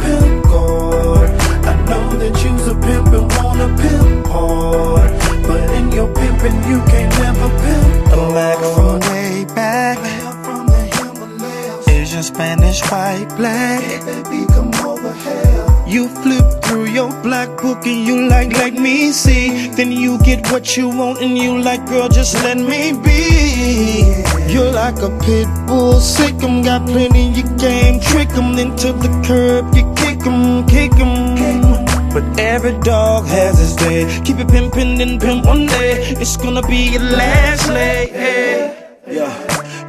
pimp good. I know that you's a pimp and wanna pimp hard, but in your pimpin' you can't never pimp good. Black from way back, From the Himalayas, Asian, Spanish, white, black. hey baby, come over here. You flip through your black book and you like me, see. Then you get what you want and you like, girl, just let me be. You're like a pit bull, sick 'em, got plenty, you can't trick 'em. Then to the curb, you kick 'em, kick 'em. But every dog has his day. Keep it pimpin' and pimp one day. It's gonna be your last lay. Yeah.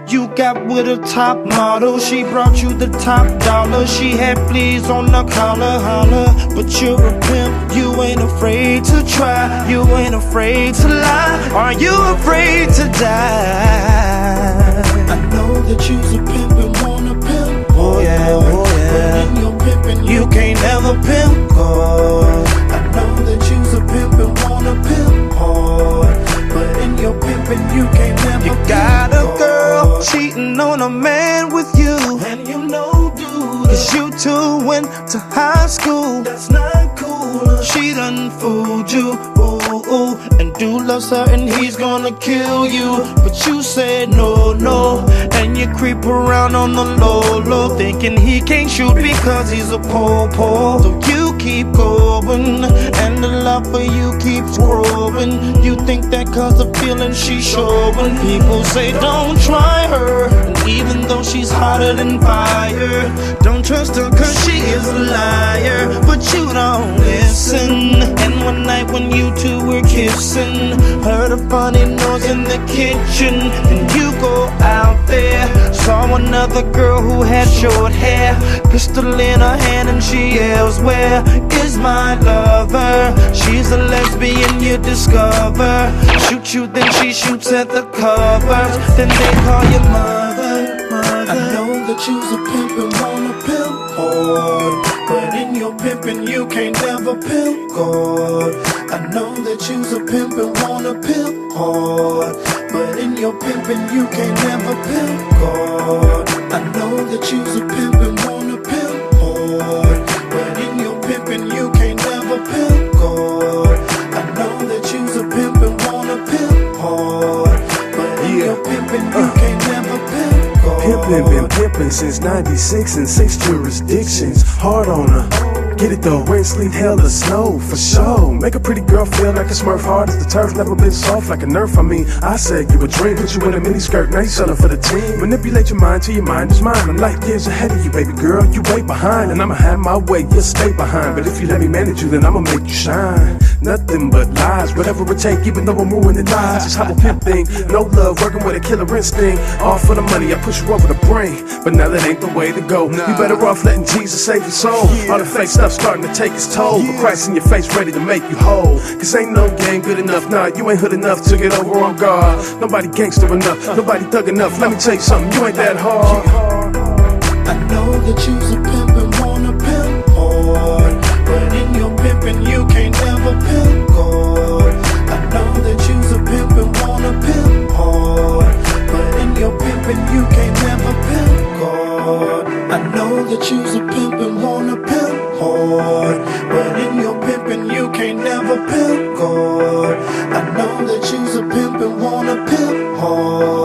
You got with a top model, she brought you the top dollar. She had fleas on the collar, holler. But you're a pimp, you ain't afraid to try. You ain't afraid to lie. Are you afraid to die? I know that you's a pimp and wanna pimp. Oh yeah, oh But yeah. in your pimpin' You can't never pimp good. I know that you's a pimp and wanna pimp hard, but in your pimpin' you can't never You pimp got a girl good. cheating on a man with you, And you know, dude, 'cause you two went to high school. that's not cool. She done fooled you, ooh, ooh. And dude loves her and he's gonna kill you. But you said no, no. And you creep around on the low, low, thinking he can't shoot because he's a po-po. So you keep going, and the love for you keeps growing. You think that 'cause the feeling she's showing. People say don't try her, and even though she's hotter than fire, don't trust her 'cause she is a liar. But you don't listen. And one night when you two were kissing, heard a funny noise in the kitchen. And you go out there, saw another girl who had short hair, pistol in her hand and she yells, "Where is my lover?" She's a lesbian, you discover. Shoot you, then she shoots at the covers. Then they call you mother, I know that you's a pimp and wanna pimp hard, but in your pimpin' you can't never pimp good. I know that you's a pimp and wanna pimp hard, but in your pimpin' you can't never pimp good. I know that you's a pimp and wanna pimp hard, but in your pimpin' you can't never pimp good. I know that you's a pimp and wanna pimp hard, but in your pimpin' you can't never pimp good. Pimpin', been pimpin' since 96 in 6 jurisdictions. Hard on her. Get it though, rain, sleet, hail, or snow, for sure. Make a pretty girl feel like a smurf, hard as the turf, never been soft like a nerf. I mean, I said you a dream, put you in a mini skirt, now you settle for the team. Manipulate your mind till your mind is mine. I'm light years ahead of you, baby girl, you way behind. And I'ma have my way, you'll stay behind. But if you let me manage you, then I'ma make you shine. Nothing but lies, whatever it take, even though I'm ruining lives. It's how a pimp thing, no love, working with a killer instinct. All for the money, I push you over the brain. But now that ain't the way to go. You better off letting Jesus save your soul. All the fake stuff starting to take its toll, but Christ in your face ready to make you whole. 'Cause ain't no game good enough, nah, you ain't hood enough to get over on God. Nobody gangster enough, nobody thug enough. Let me tell you something, you ain't that hard. I know that you's a pimp and wanna pimp hard, but in your pimpin' you can't never pimp good. I know that you's a pimp and wanna pimp hard, but in your pimpin' you can't never pimp good. I know that you's a pimp and wanna pimp hard, but in your pimpin' you can't never pimp good. I know that you's a pimp and wanna pimp hard.